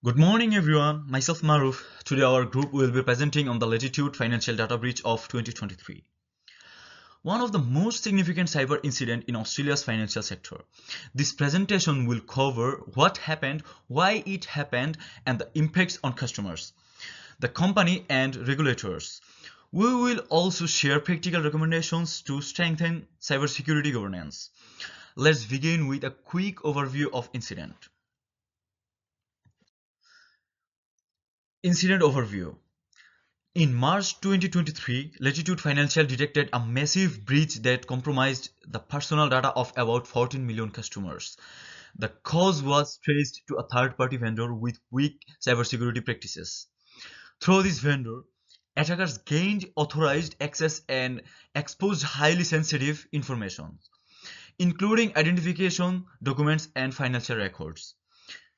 Good morning, everyone. Myself Maruf. Today, our group will be presenting on the Latitude financial data breach of 2023. One of the most significant cyber incident in Australia's financial sector. This presentation will cover what happened, why it happened, and the impacts on customers, the company, and regulators. We will also share practical recommendations to strengthen cybersecurity governance. Let's begin with a quick overview of incident. Incident overview. In March 2023, Latitude Financial detected a massive breach that compromised the personal data of about 14 million customers. The cause was traced to a third-party vendor with weak cybersecurity practices. Through this vendor, attackers gained authorized access and exposed highly sensitive information, including identification, documents, and financial records.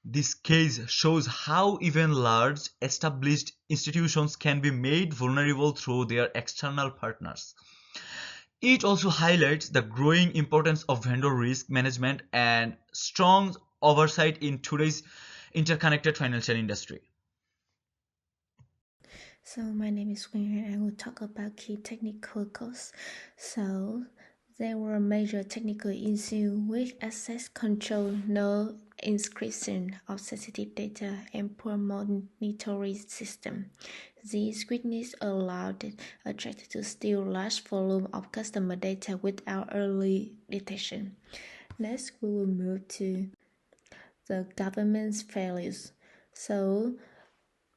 This case shows how even large, established institutions can be made vulnerable through their external partners. It also highlights the growing importance of vendor risk management and strong oversight in today's interconnected financial industry. So my name is Queen and I will talk about key technical costs. So there were major technical issues with access control, no encryption of sensitive data, and poor monitoring system. These weaknesses allowed attackers to steal large volume of customer data without early detection. Next, we will move to the government's failures. So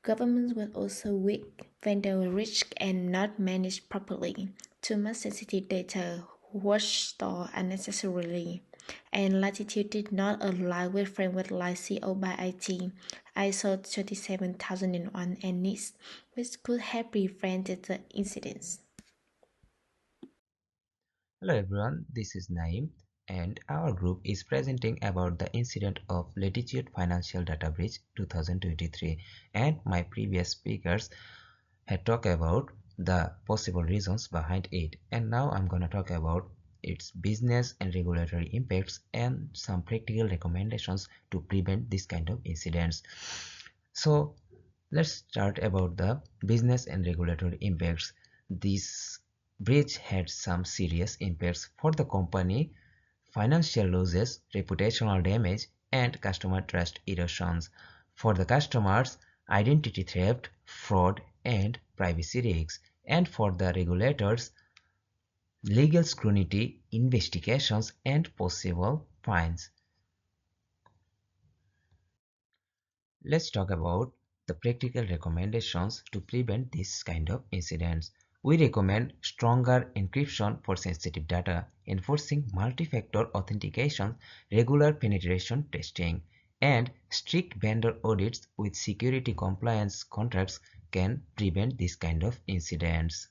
governments were also weak, vendor risk and not managed properly. Too much sensitive data was stored unnecessarily, and Latitude did not align with framework like CO by IT, ISO 27001 and NIST, which could have prevented the incidents. Hello everyone, this is Naeem and our group is presenting about the incident of Latitude Financial Data Breach 2023, and my previous speakers had talked about the possible reasons behind it, and now I'm gonna talk about its business and regulatory impacts and some practical recommendations to prevent this kind of incidents. So let's start about the business and regulatory impacts. This breach had some serious impacts for the company: financial losses, reputational damage, and customer trust erosions. For the customers, identity theft, fraud, and privacy risks. And for the regulators, legal scrutiny, investigations, and possible fines. Let's talk about the practical recommendations to prevent this kind of incidents. We recommend stronger encryption for sensitive data, enforcing multi-factor authentication, regular penetration testing, and strict vendor audits with security compliance contracts can prevent this kind of incidents.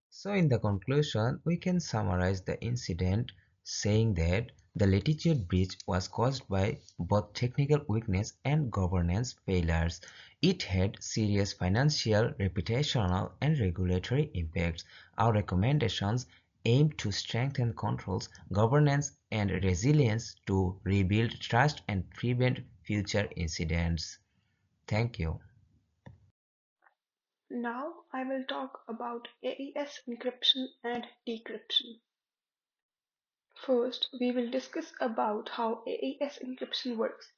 So in the conclusion, we can summarize the incident saying that the Latitude breach was caused by both technical weakness and governance failures. It had serious financial, reputational, and regulatory impacts. Our recommendations aim to strengthen controls, governance, and resilience to rebuild trust and prevent future incidents. Thank you. Now I will talk about AES encryption and decryption. First, we will discuss about how AES encryption works.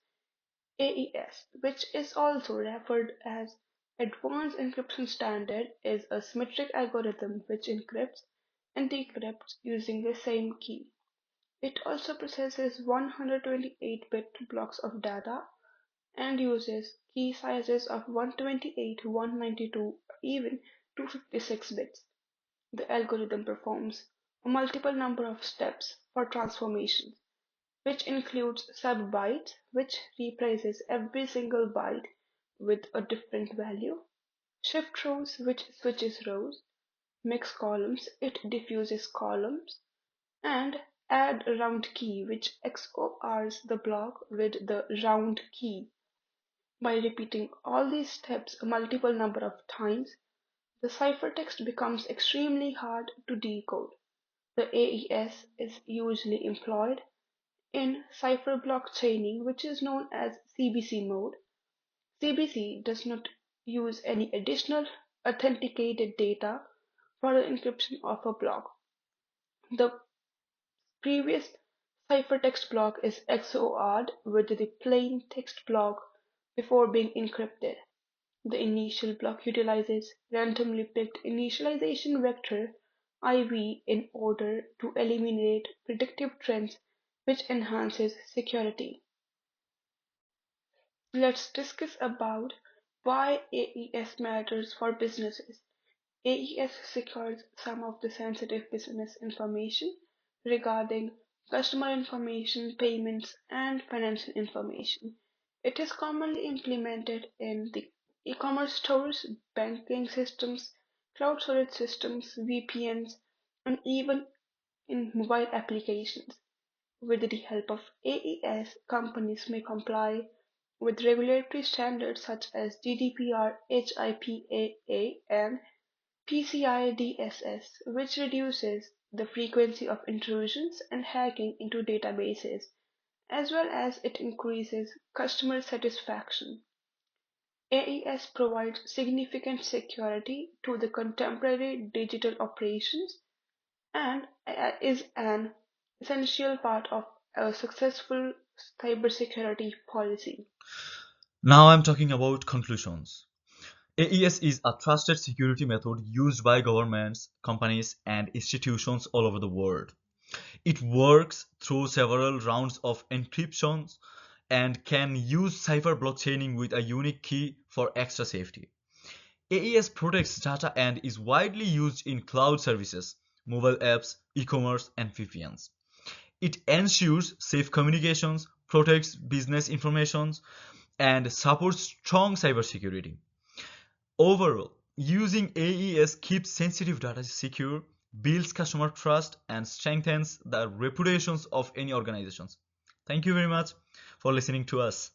AES, which is also referred as Advanced Encryption Standard, is a symmetric algorithm which encrypts and decrypts using the same key. It also processes 128-bit blocks of data and uses key sizes of 128, 192, or even 256 bits. The algorithm performs a multiple number of steps for transformations, which includes sub-bytes, which replaces every single byte with a different value, shift rows, which switches rows, mix columns, it diffuses columns, and add round key, which XORs the block with the round key. By repeating all these steps a multiple number of times, the ciphertext becomes extremely hard to decode. The AES is usually employed In cipher blockchaining, which is known as CBC mode, CBC does not use any additional authenticated data for the encryption of a block. The previous ciphertext block is XORed with the plain text block before being encrypted. The initial block utilizes randomly picked initialization vector IV in order to eliminate predictive trends, which enhances security. Let's discuss about why AES matters for businesses. AES secures some of the sensitive business information regarding customer information, payments, and financial information. It is commonly implemented in the e-commerce stores, banking systems, cloud storage systems, VPNs, and even in mobile applications. With the help of AES, companies may comply with regulatory standards such as GDPR, HIPAA, and PCI DSS, which reduces the frequency of intrusions and hacking into databases, as well as it increases customer satisfaction. AES provides significant security to the contemporary digital operations and is an essential part of a successful cybersecurity policy. Now I'm talking about conclusions. AES is a trusted security method used by governments, companies, and institutions all over the world. It works through several rounds of encryptions and can use cipher blockchaining with a unique key for extra safety. AES protects data and is widely used in cloud services, mobile apps, e-commerce, and VPNs. It ensures safe communications, protects business information, and supports strong cybersecurity. Overall, using AES keeps sensitive data secure, builds customer trust, and strengthens the reputations of any organizations. Thank you very much for listening to us.